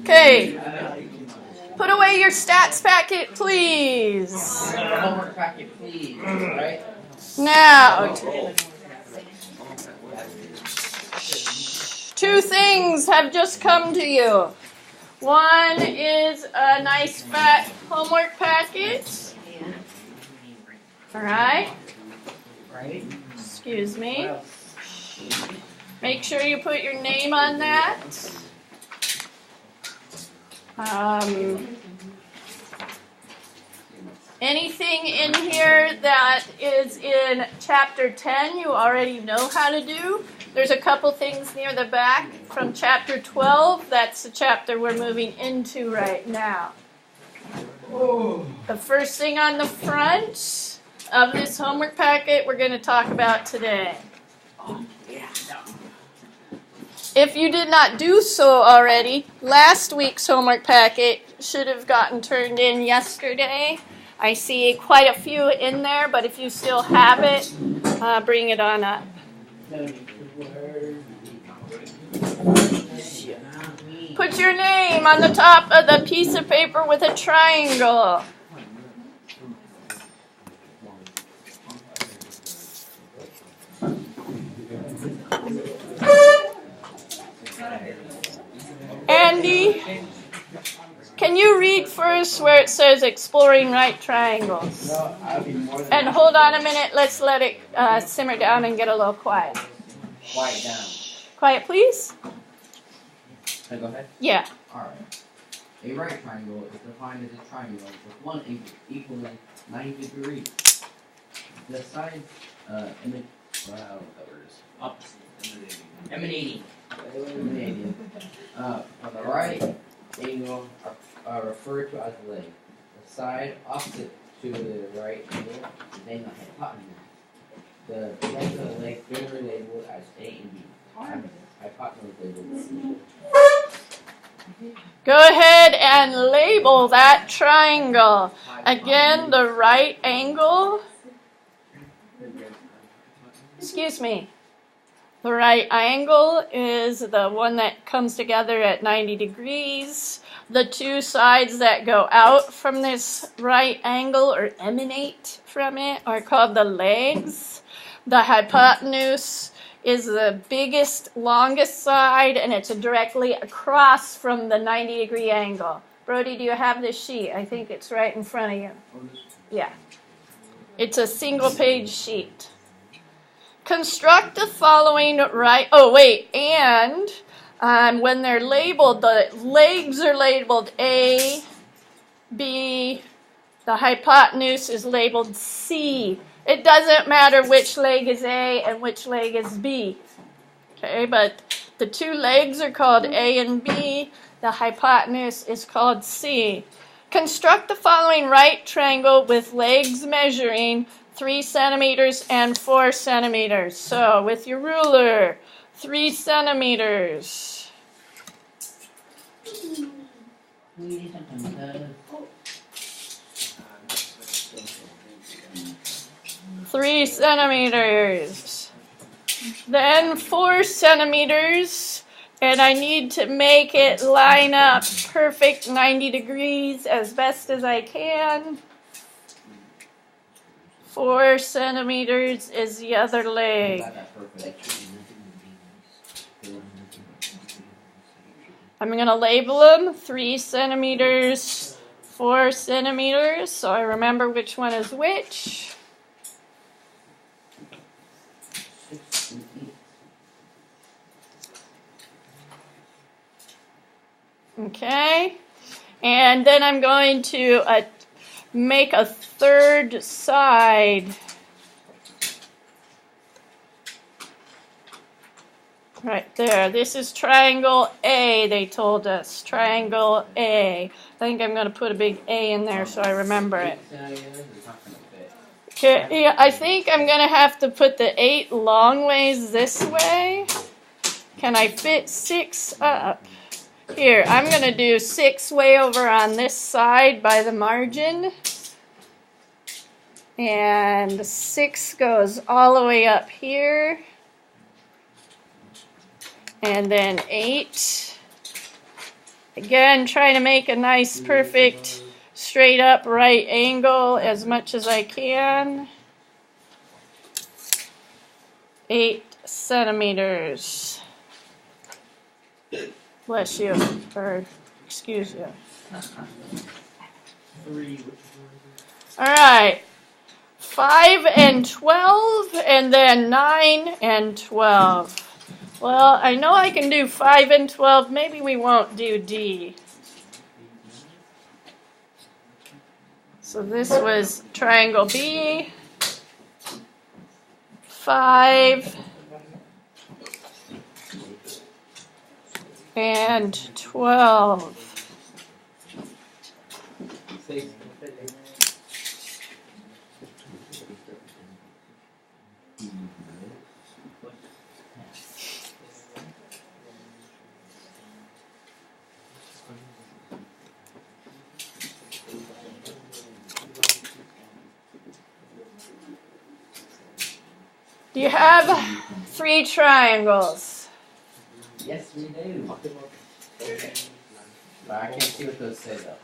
Okay. Put away your stats packet, please. Homework packet, please. Right? Now, two things have just come to you. One is a nice fat homework packet. All right. Excuse me. Make sure you put your name on that. Anything in here that is in chapter 10 you already know how to do. There's a couple things near the back from chapter 12. That's the chapter we're moving into right now. The first thing on the front of this homework packet we're going to talk about today. If you did not do so already, last week's homework packet should have gotten turned in yesterday. I see quite a few in there, but if you still have it, bring it on up. Put your name on the top of the piece of paper with a triangle. Andy, can you read first where it says exploring right triangles? And hold on a minute, let's let it simmer down and get a little quiet. Quiet down. Quiet, please. Can I go ahead? Yeah. Alright. A right triangle is defined as a triangle with one angle equaling 90 degrees. The sides emanating. On the right angle are referred to as the leg. The side opposite to the right angle is named the hypotenuse. The legs of the leg generally labeled as A and B. Hypotenuse labeled C. Go ahead and label that triangle. Again, the right angle. Excuse me. The right angle is the one that comes together at 90 degrees. The two sides that go out from this right angle or emanate from it are called the legs. The hypotenuse is the biggest, longest side, and it's directly across from the 90-degree angle. Brody, do you have this sheet? I think it's right in front of you. Yeah. It's a single-page sheet. Construct the following and when they're labeled, the legs are labeled A, B, the hypotenuse is labeled C. It doesn't matter which leg is A and which leg is B. Okay, but the two legs are called A and B. The hypotenuse is called C. Construct the following right triangle with legs measuring 3 centimeters and 4 centimeters. So, with your ruler, 3 centimeters. 3 centimeters. Then 4 centimeters. And I need to make it line up perfect 90 degrees as best as I can. 4 centimeters is the other leg. I'm going to label them 3 centimeters, 4 centimeters, so I remember which one is which. Okay, and then I'm going to make a third side. Right there. This is triangle A, they told us. Triangle A. I think I'm going to put a big A in there so I remember it. Okay, yeah, I think I'm going to have to put the 8 long ways this way. Can I fit 6 up? Here, I'm going to do 6 way over on this side by the margin. And 6 goes all the way up here. And then 8. Again, trying to make a nice, perfect, straight up right angle as much as I can. 8 centimeters. Bless you, or excuse you. All right. 5 and 12, and then 9 and 12. Well, I know I can do 5 and 12. Maybe we won't do D. So this was triangle B. 5 and 12. Do you have 3 triangles? Yes, we do. But I can't see what those say though.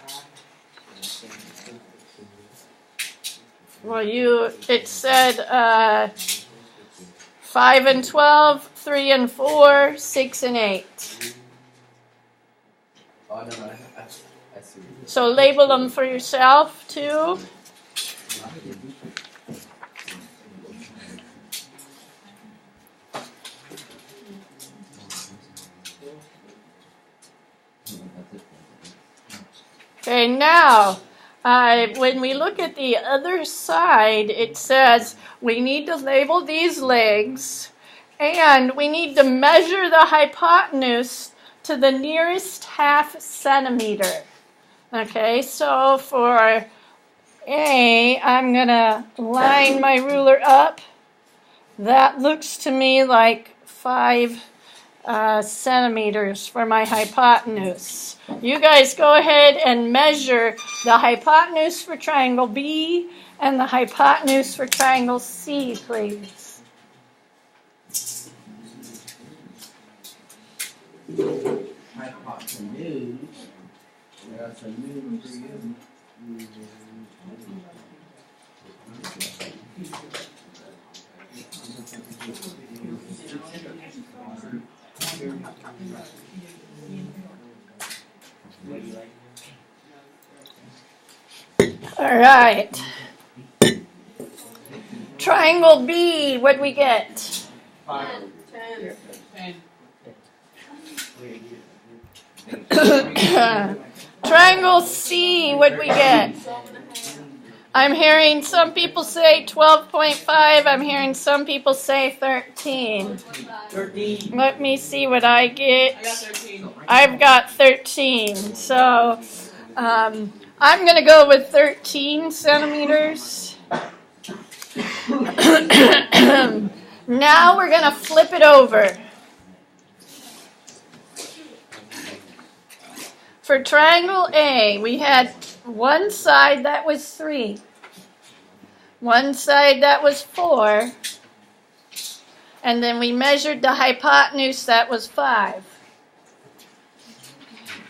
Well, it said 5 and 12, 3 and 4, 6 and 8. Oh, no, I see. So label them for yourself too. Okay, now, when we look at the other side, it says we need to label these legs, and we need to measure the hypotenuse to the nearest ½ centimeter. Okay, so for A, I'm going to line my ruler up. That looks to me like 5 centimeters for my hypotenuse. You guys go ahead and measure the hypotenuse for triangle B and the hypotenuse for triangle C, please. Hypotenuse. That's a new for you. All right. Triangle B, what'd we get? 10. Triangle C, what'd we get? I'm hearing some people say 12.5. I'm hearing some people say 13. 13. Let me see what I get. I got 13. I've got 13. So I'm going to go with 13 centimeters. Now we're going to flip it over. For triangle A, we had one side that was 3, one side that was 4, and then we measured the hypotenuse that was 5.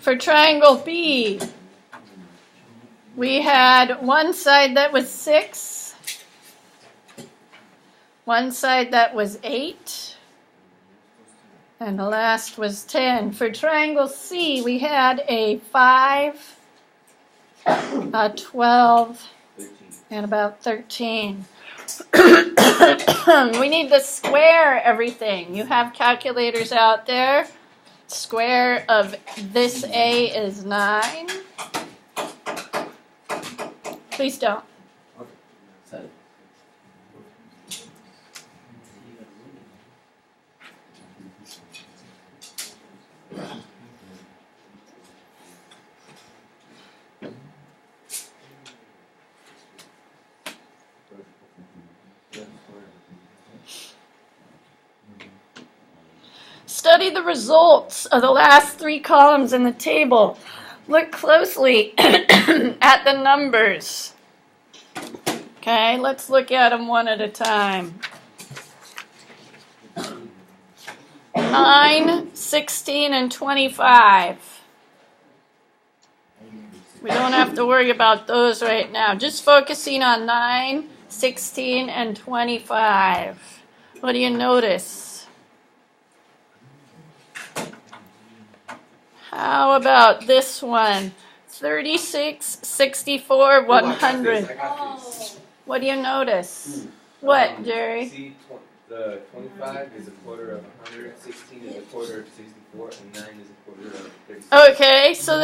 For triangle B, we had one side that was 6, one side that was 8, and the last was 10. For triangle C, we had a 5, a 12, and about 13. We need to square everything. You have calculators out there. Square of this A is 9. Please don't. So, Study the results of the last 3 columns in the table. Look closely at the numbers. Okay, let's look at them one at a time. 9, 16, and 25. We don't have to worry about those right now. Just focusing on 9, 16, and 25. What do you notice? How about this one? 36, 64, 100. What do you notice? What, Jerry? See, the 25 is a quarter of 100, 16 is a quarter of 64, and 9 is a quarter of 36. Okay, so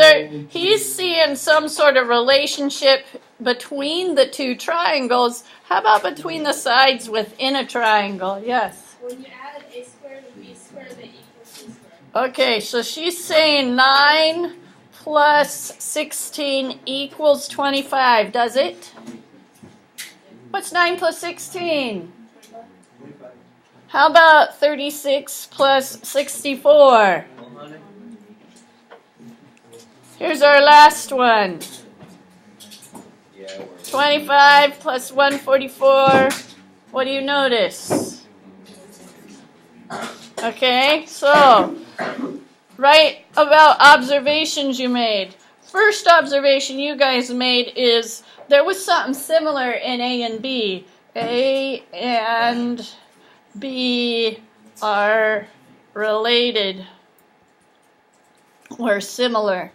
he's seeing some sort of relationship between the two triangles. How about between the sides within a triangle? Yes. When you add a squared with b squared, they equal c squared. Okay, so she's saying 9 plus 16 equals 25, does it? What's 9 plus 16? How about 36 plus 64? Here's our last one. 25 plus 144. What do you notice? Okay, so write about observations you made. First observation you guys made is there was something similar in A and B. A and B are related or similar.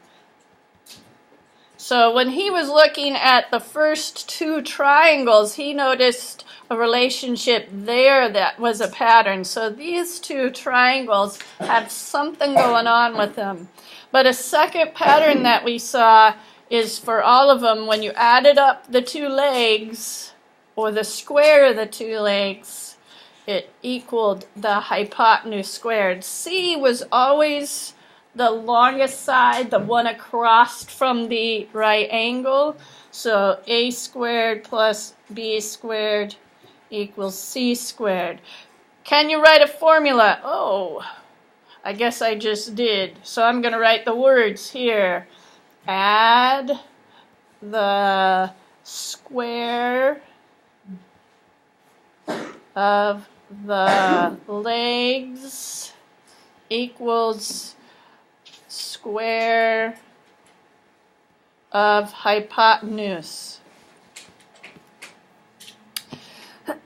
So when he was looking at the first two triangles, he noticed a relationship there that was a pattern. So these two triangles have something going on with them. But a second pattern that we saw is for all of them, when you added up the two legs, or the square of the two legs, it equaled the hypotenuse squared. C was always the longest side, the one across from the right angle. So a squared plus b squared equals c squared. Can you write a formula? Oh, I guess I just did. So I'm going to write the words here. Add the square of the legs equals square of hypotenuse.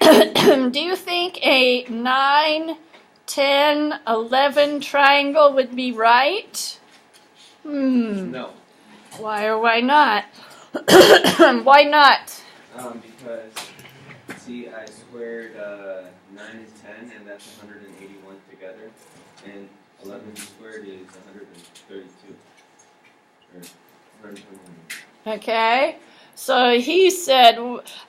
Do you think a 9, 10, 11 triangle would be right? No. Why or why not? Why not? Because, see, I squared 9 is 10, and that's 181 together, and 11 squared is 132. Or 121. Okay, so he said,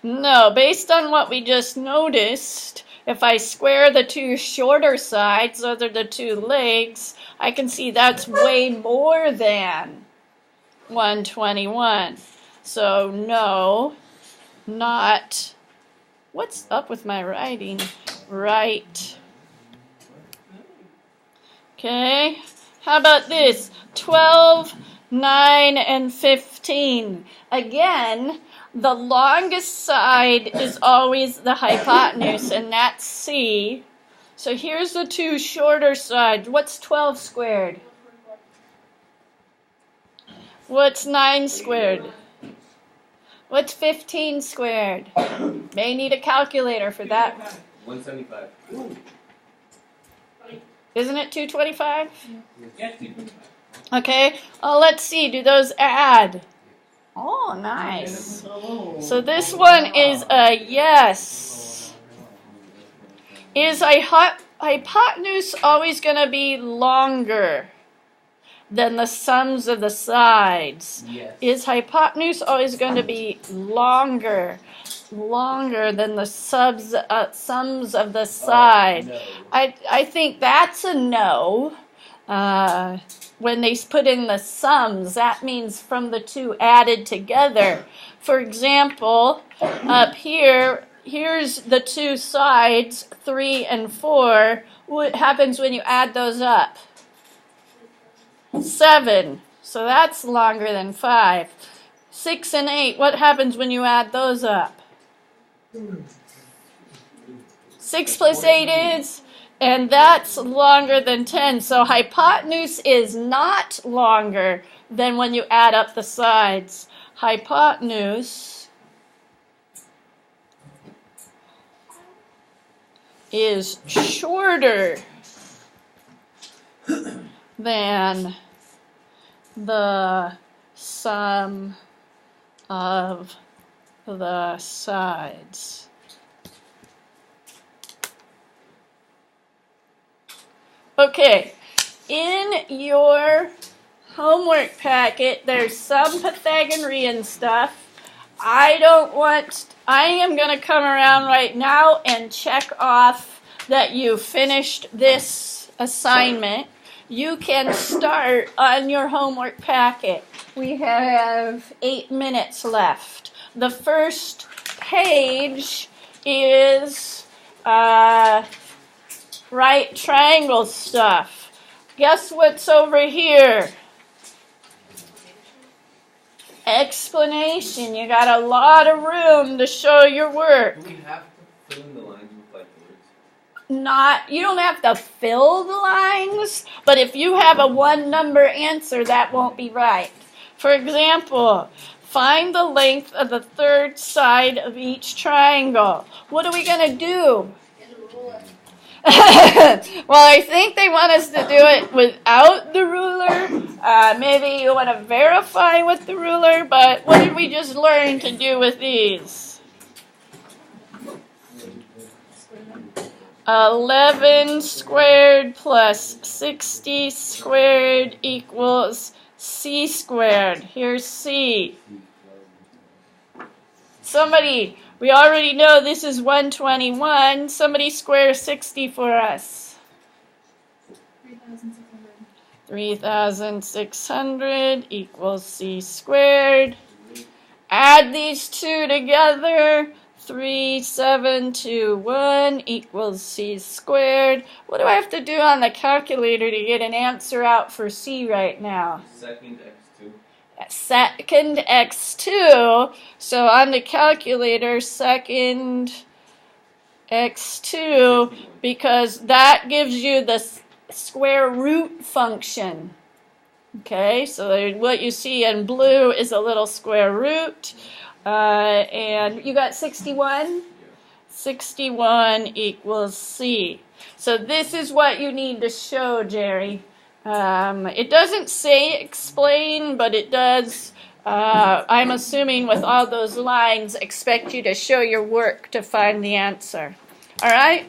no, based on what we just noticed, if I square the two shorter sides, those are the two legs, I can see that's way more than 121. So no, not, what's up with my writing? Right. Okay, how about this? 12, 9, and 15. Again, the longest side is always the hypotenuse, and that's C. So here's the two shorter sides. What's 12 squared? What's 9 squared? What's 15 squared? May need a calculator for that. 175. Isn't it 225? Okay, let's see. Do those add? Oh, nice. So this one is a yes. Is hypotenuse always going to be longer than the sums of the sides? Yes. Is hypotenuse always going to be longer than the sums of the sides? No. I think that's a no. When they put in the sums, that means from the two added together. For example, up here, here's the two sides, 3 and 4. What happens when you add those up? 7. So that's longer than 5. 6 and 8, what happens when you add those up? 6 plus 8 is, and that's longer than 10. So hypotenuse is not longer than when you add up the sides. Hypotenuse is shorter than the sum of the sides. Okay, in your homework packet, there's some Pythagorean stuff. I am going to come around right now and check off that you finished this assignment. You can start on your homework packet. We have 8 minutes left. The first page is right triangle stuff. Guess what's over here? Explanation. You got a lot of room to show your work. Do we have to fill in the lines with like words? You don't have to fill the lines, but if you have a 1 number answer, that won't be right. For example, find the length of the third side of each triangle. What are we going to do? Well, I think they want us to do it without the ruler. Maybe you want to verify with the ruler, but what did we just learn to do with these? 11 squared plus 60 squared equals c squared. Here's c. We already know this is 121. Somebody square 60 for us. 3,600 equals c squared. Add these two together. 3,721 equals c squared. What do I have to do on the calculator to get an answer out for c right now? Second x2. Second x2. So on the calculator, second x2, because that gives you the square root function. Okay, so what you see in blue is a little square root. And you got 61? 61 equals c. So this is what you need to show, Jerry. It doesn't say explain, but it does, I'm assuming with all those lines, expect you to show your work to find the answer. All right?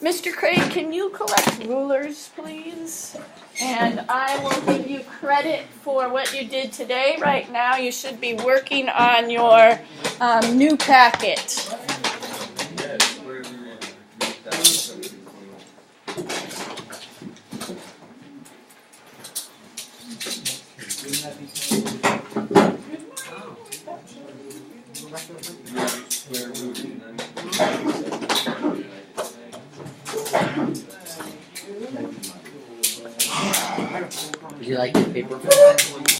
Mr. Craig, can you collect rulers, please? And I will give you credit for what you did today. Right now, you should be working on your new packet. Would you like the paper?